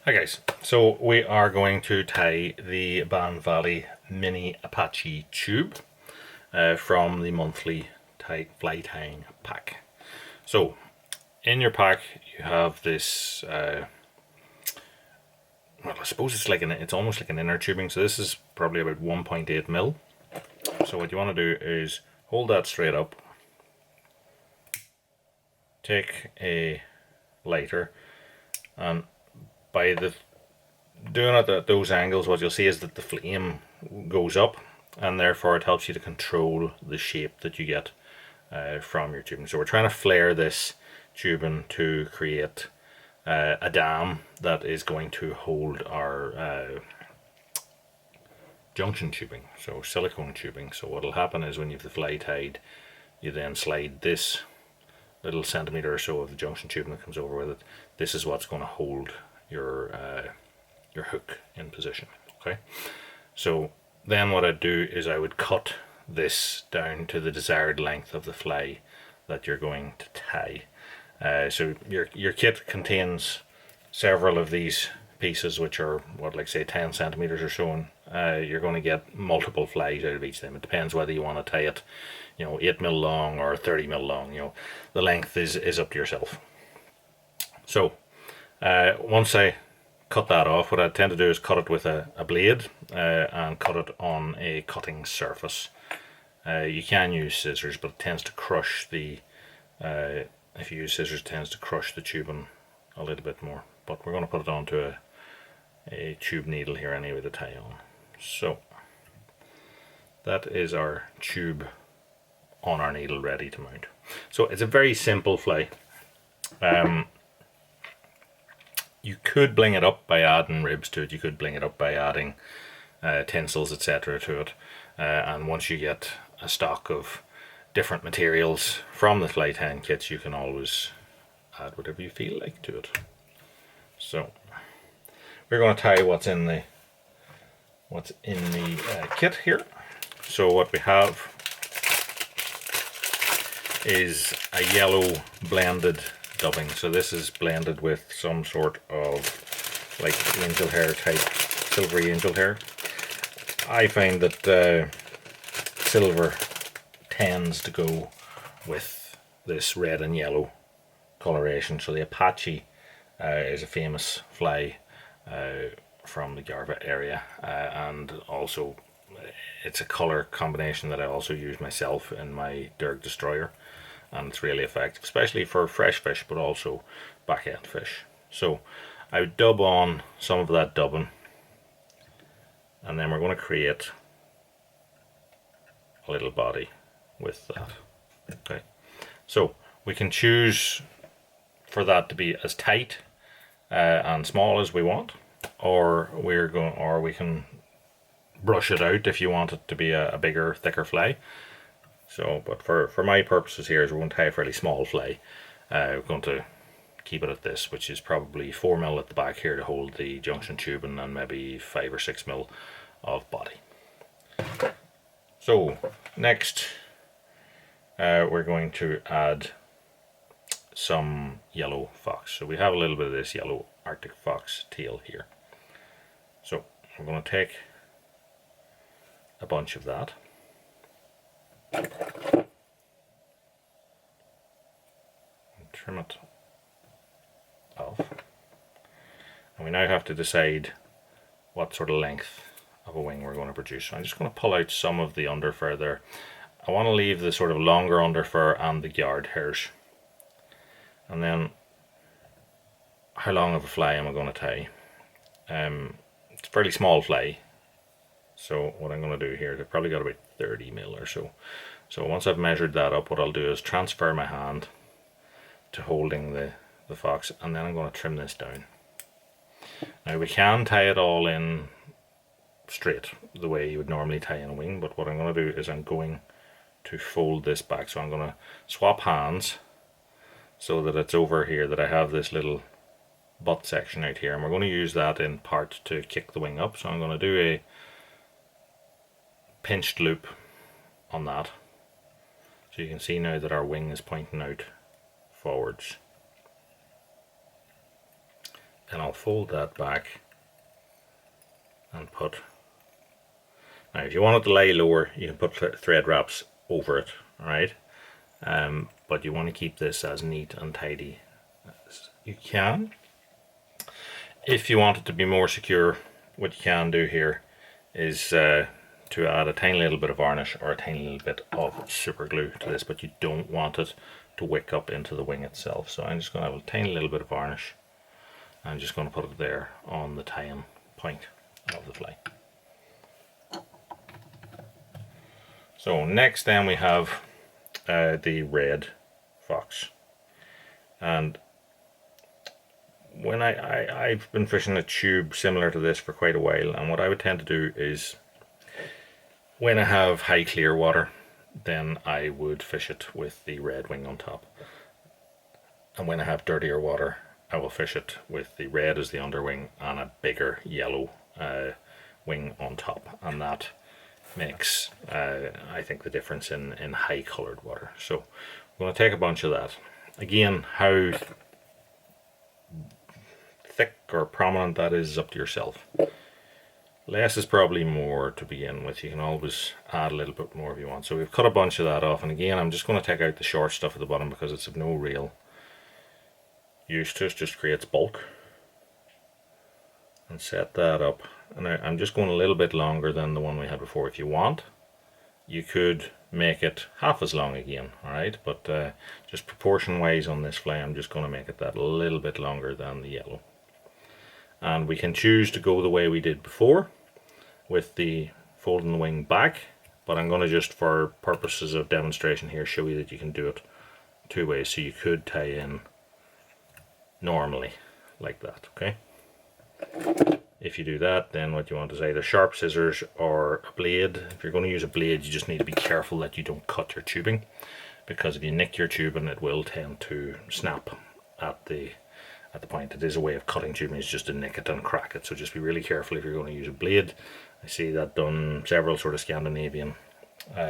Hi guys, so we are going to tie the Bann Valley Mini Apache tube from the monthly fly tying pack. So in your pack you have this, well, I suppose it's almost like an inner tubing, so this is probably about 1.8 mil. So what you want to do is hold that straight up, take a lighter, and by doing it at those angles, what you'll see is that the flame goes up, and therefore it helps you to control the shape that you get from your tubing. So we're trying to flare this tubing to create a dam that is going to hold our junction tubing, so silicone tubing. So what will happen is when you have the fly tied, you then slide this little centimeter or so of the junction tubing that comes over with it. This is what's going to hold your hook in position. Okay, so then what I'd do is I would cut this down to the desired length of the fly that you're going to tie. So your kit contains several of these pieces, which are what, like say 10 centimeters or so, and you're going to get multiple flies out of each of them. It depends whether you want to tie it 8 mil long or 30 mil long. The length is up to yourself. So once I cut that off, what I tend to do is cut it with a blade and cut it on a cutting surface. You can use scissors, but it tends to crush the if you use scissors, it tends to crush the tubing a little bit more. But we're going to put it onto a tube needle here anyway to tie on. So that is our tube on our needle ready to mount. So it's a very simple fly. You could bling it up by adding ribs to it, you could bling it up by adding tinsels, etc. to it, and once you get a stock of different materials from the fly tying kits, you can always add whatever you feel like to it. So we're going to tie what's in the kit here. So what we have is a yellow blended dubbing. So this is blended with some sort of like angel hair type, silvery angel hair. I find that silver tends to go with this red and yellow coloration. So the Apache is a famous fly from the Garva area, and also it's a color combination that I also use myself in my Derg Destroyer, and it's really effective, especially for fresh fish but also back end fish. So I would dub on some of that dubbing, and then we're going to create a little body with that. Okay, so we can choose for that to be as tight and small as we want, or we can brush it out if you want it to be a bigger, thicker fly. So, but for my purposes here, is we're going to tie a fairly small fly. We're going to keep it at this, which is probably 4 mil at the back here to hold the junction tubing, and maybe 5 or 6 mil of body. So next we're going to add some yellow fox. So we have a little bit of this yellow Arctic fox tail here. So I'm going to take a bunch of that, and trim it off, and we now have to decide what sort of length of a wing we're going to produce. So I'm just going to pull out some of the underfur there. I want to leave the sort of longer underfur and the guard hairs. And then how long of a fly am I going to tie? It's a fairly small fly, so what I'm going to do here is I've probably got about 30 mil or so. So once I've measured that up, what I'll do is transfer my hand to holding the fox, and then I'm going to trim this down. Now we can tie it all in straight the way you would normally tie in a wing, but what I'm going to do is I'm going to fold this back. So I'm going to swap hands so that it's over here, that I have this little butt section out here, and we're going to use that in part to kick the wing up. So I'm going to do a pinched loop on that, so you can see now that our wing is pointing out forwards. Then I'll fold that back and put, now if you want it to lay lower, you can put thread wraps over it, alright? But you want to keep this as neat and tidy as you can. If you want it to be more secure, what you can do here is to add a tiny little bit of varnish or a tiny little bit of super glue to this, but you don't want it to wick up into the wing itself. So I'm just going to have a tiny little bit of varnish. I'm just going to put it there on the tie-in point of the fly. So next then we have the red fox, and when I've been fishing a tube similar to this for quite a while, and what I would tend to do is when I have high clear water, then I would fish it with the red wing on top, and when I have dirtier water, I will fish it with the red as the underwing and a bigger yellow wing on top, and that makes I think the difference in high colored water. So I'm going to take a bunch of that. Again, how thick or prominent that is up to yourself. Less is probably more to begin with. You can always add a little bit more if you want. So we've cut a bunch of that off, and again I'm just going to take out the short stuff at the bottom because it's of no real use to us, just creates bulk. And set that up, and I'm just going a little bit longer than the one we had before. If you want, you could make it half as long again, alright, but just proportion wise on this fly I'm just going to make it that a little bit longer than the yellow. And we can choose to go the way we did before with the folding the wing back, but I'm going to just for purposes of demonstration here show you that you can do it two ways. So you could tie in normally like that, okay? If you do that, then what you want is either sharp scissors or a blade. If you're going to use a blade, you just need to be careful that you don't cut your tubing, because if you nick your tubing, it will tend to snap at the point. It is a way of cutting tubing, is just to nick it and crack it. So just be really careful if you're going to use a blade. I see that done several sort of Scandinavian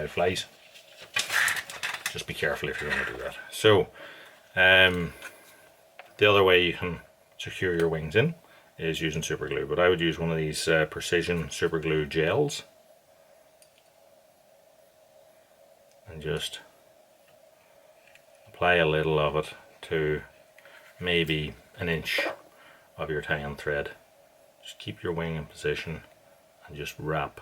flies. Just be careful if you're going to do that. So the other way you can secure your wings in is using super glue, but I would use one of these precision super glue gels and just apply a little of it to maybe an inch of your tie-in thread. Just keep your wing in position and just wrap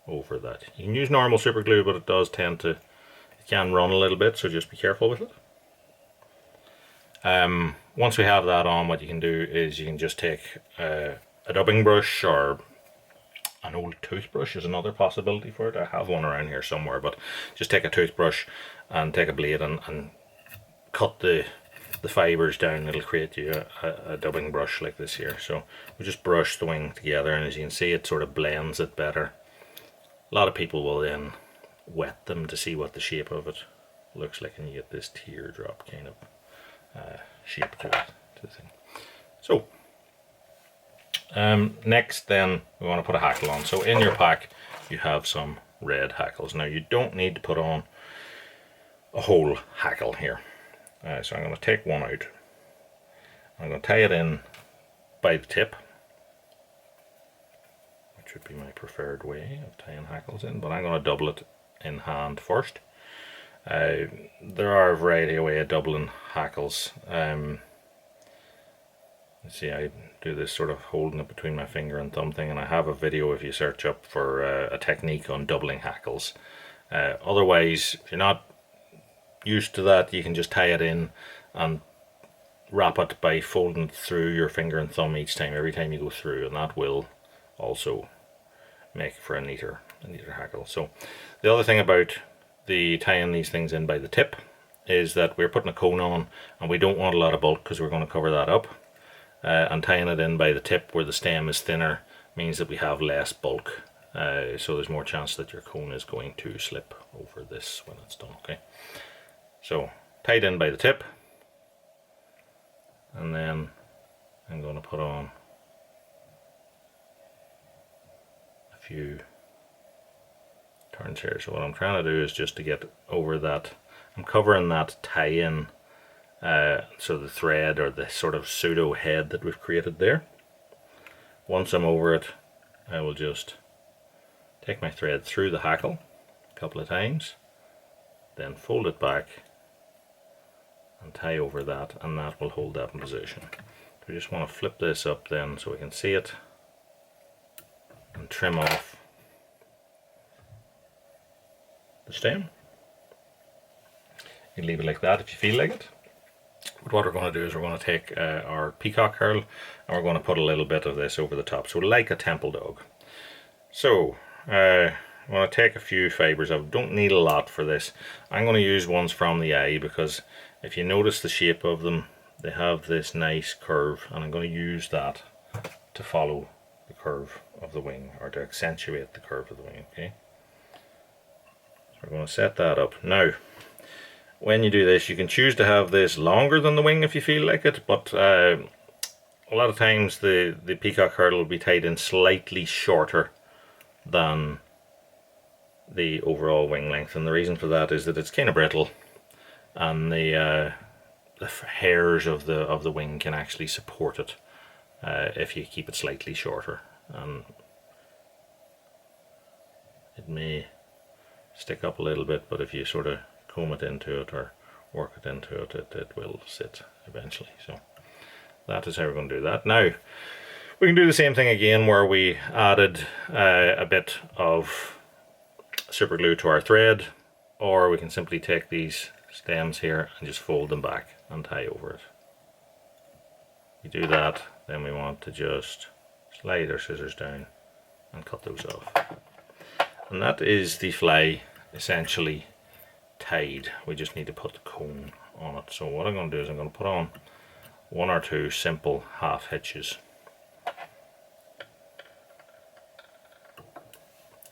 over that. You can use normal super glue, but it does tend to, it can run a little bit, so just be careful with it. Once we have that on, what you can do is you can just take a dubbing brush, or an old toothbrush is another possibility for it. I have one around here somewhere, but just take a toothbrush and take a blade and cut the fibers down. It'll create you a dubbing brush like this here. So we just brush the wing together, and as you can see, it sort of blends it better. A lot of people will then wet them to see what the shape of it looks like, and you get this teardrop kind of shape to it, to the thing. So next then we want to put a hackle on. So in your pack you have some red hackles. Now you don't need to put on a whole hackle here. So I'm going to take one out. I'm going to tie it in by the tip, which would be my preferred way of tying hackles in, but I'm going to double it in hand first. There are a variety of ways of doubling hackles. Let's see, I do this sort of holding it between my finger and thumb thing, and I have a video if you search up for a technique on doubling hackles. Otherwise, if you're not used to that, you can just tie it in and wrap it by folding it through your finger and thumb each time, every time you go through, and that will also make for a neater hackle. So the other thing about the tying these things in by the tip is that we're putting a cone on, and we don't want a lot of bulk because we're going to cover that up. And tying it in by the tip where the stem is thinner means that we have less bulk, so there's more chance that your cone is going to slip over this when it's done. Okay, so tied in by the tip, and then I'm going to put on a few turns here. So what I'm trying to do is just to get over that, I'm covering that tie-in so the thread or the sort of pseudo head that we've created there. Once I'm over it, I will just take my thread through the hackle a couple of times, then fold it back and tie over that, and that will hold that in position. We just want to flip this up then so we can see it and trim off the stem. You can leave it like that if you feel like it. But what we're going to do is we're going to take our peacock herl and we're going to put a little bit of this over the top, so like a temple dog. So I'm going to take a few fibres. I don't need a lot for this. I'm going to use ones from the eye because if you notice the shape of them, they have this nice curve, and I'm going to use that to follow the curve of the wing, or to accentuate the curve of the wing. Okay, so we're going to set that up. Now when you do this, you can choose to have this longer than the wing if you feel like it, but a lot of times the peacock herl will be tied in slightly shorter than the overall wing length, and the reason for that is that it's kind of brittle, and the hairs of the wing can actually support it if you keep it slightly shorter, and it may stick up a little bit, but if you sort of comb it into it or work it into it, it will sit eventually. So that is how we're going to do that. Now we can do the same thing again where we added a bit of super glue to our thread, or we can simply take these stems here and just fold them back and tie over it. We do that, then we want to just slide our scissors down and cut those off. And that is the fly essentially tied. We just need to put the cone on it. So what I'm going to do is I'm going to put on one or two simple half hitches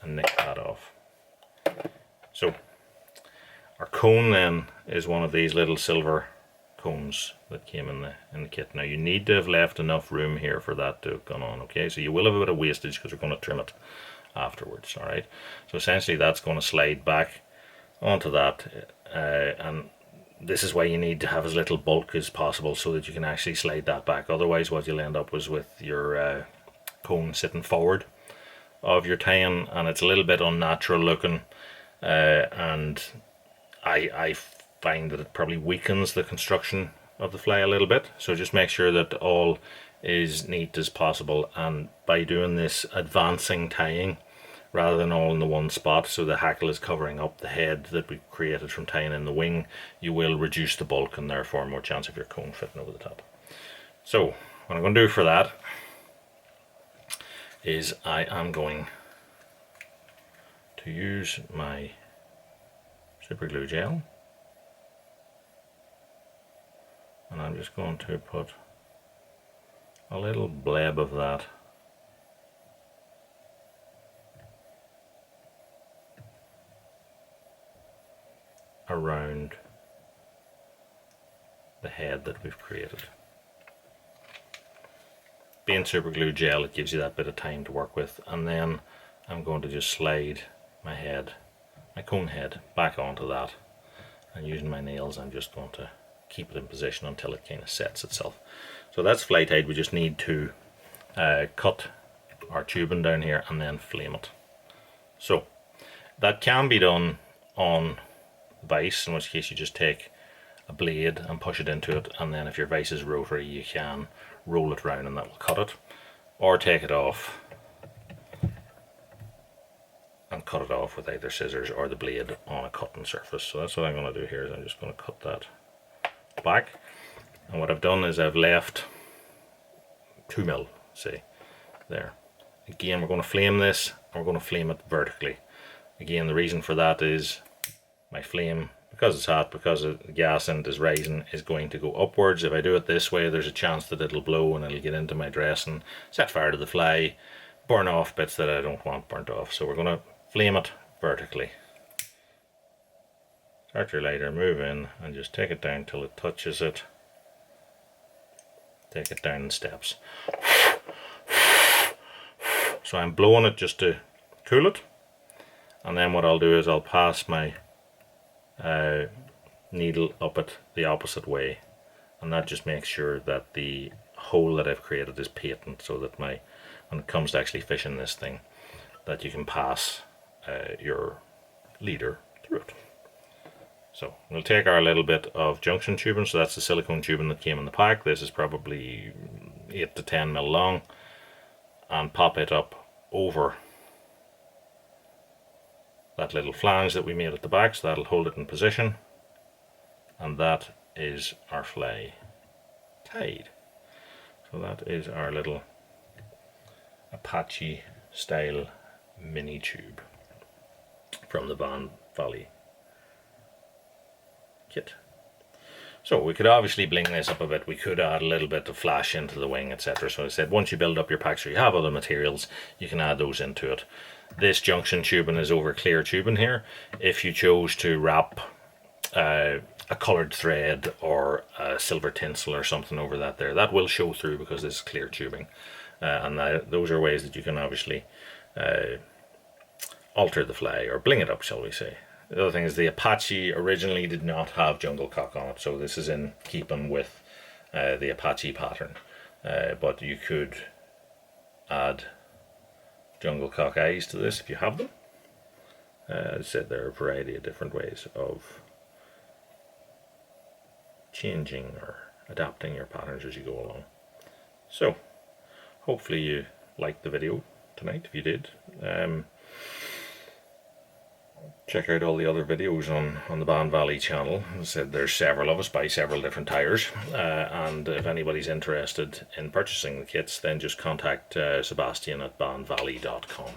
and nick that off. So our cone then is one of these little silver cones that came in the kit. Now you need to have left enough room here for that to have gone on. Okay, so you will have a bit of wastage because we're going to trim it afterwards. All right, so essentially that's going to slide back onto that, and this is why you need to have as little bulk as possible so that you can actually slide that back. Otherwise what you'll end up is with your cone sitting forward of your tie-in, and it's a little bit unnatural looking, and I find that it probably weakens the construction of the fly a little bit. So just make sure that all is neat as possible, and by doing this advancing tying rather than all in the one spot, so the hackle is covering up the head that we created from tying in the wing, you will reduce the bulk and therefore more chance of your cone fitting over the top. So what I'm going to do for that is I am going to use my super glue gel, and I'm just going to put a little bleb of that around the head that we've created. Being super glue gel, it gives you that bit of time to work with, and then I'm going to just slide my head, my cone head, back onto that, and using my nails I'm just going to keep it in position until it kind of sets itself. So that's fly tied. We just need to cut our tubing down here and then flame it. So that can be done on vise, in which case you just take a blade and push it into it, and then if your vise is rotary you can roll it round and that will cut it, or take it off and cut it off with either scissors or the blade on a cutting surface. So that's what I'm going to do here, is I'm just going to cut that back, and what I've done is I've left 2 mil, say, there. Again, we're going to flame this, and we're going to flame it vertically. Again, the reason for that is my flame, because it's hot, because the gas in it is rising, is going to go upwards. If I do it this way, there's a chance that it'll blow and it'll get into my dress and set fire to the fly, burn off bits that I don't want burnt off. So we're going to flame it vertically. Start your lighter, move in, and just take it down till it touches it. Take it down in steps. So I'm blowing it just to cool it, and then what I'll do is I'll pass my needle up it the opposite way and that just makes sure that the hole that I've created is patent, so that when it comes to actually fishing this thing, that you can pass your leader through it. So we'll take our little bit of junction tubing, so that's the silicone tubing that came in the pack. This is probably 8 to 10 mil long, and pop it up over that little flange that we made at the back, so that'll hold it in position, and that is our fly tied. So that is our little Apache style mini tube from the Bann Valley kit. So we could obviously bling this up a bit. We could add a little bit of flash into the wing, etc. So I said, once you build up your pack, so you have other materials, you can add those into it. This junction tubing is over clear tubing here. If you chose to wrap a coloured thread or a silver tinsel or something over that there, that will show through because this is clear tubing. And those are ways that you can obviously alter the fly, or bling it up, shall we say. The other thing is the Apache originally did not have jungle cock on it, so this is in keeping with the Apache pattern. But you could add jungle cock eyes to this if you have them. As I said, there are a variety of different ways of changing or adapting your patterns as you go along. So hopefully you liked the video tonight. If you did, check out all the other videos on the Bann Valley channel. As I said, there's several of us by several different tires, and if anybody's interested in purchasing the kits, then just contact Sebastian at bannvalley.com.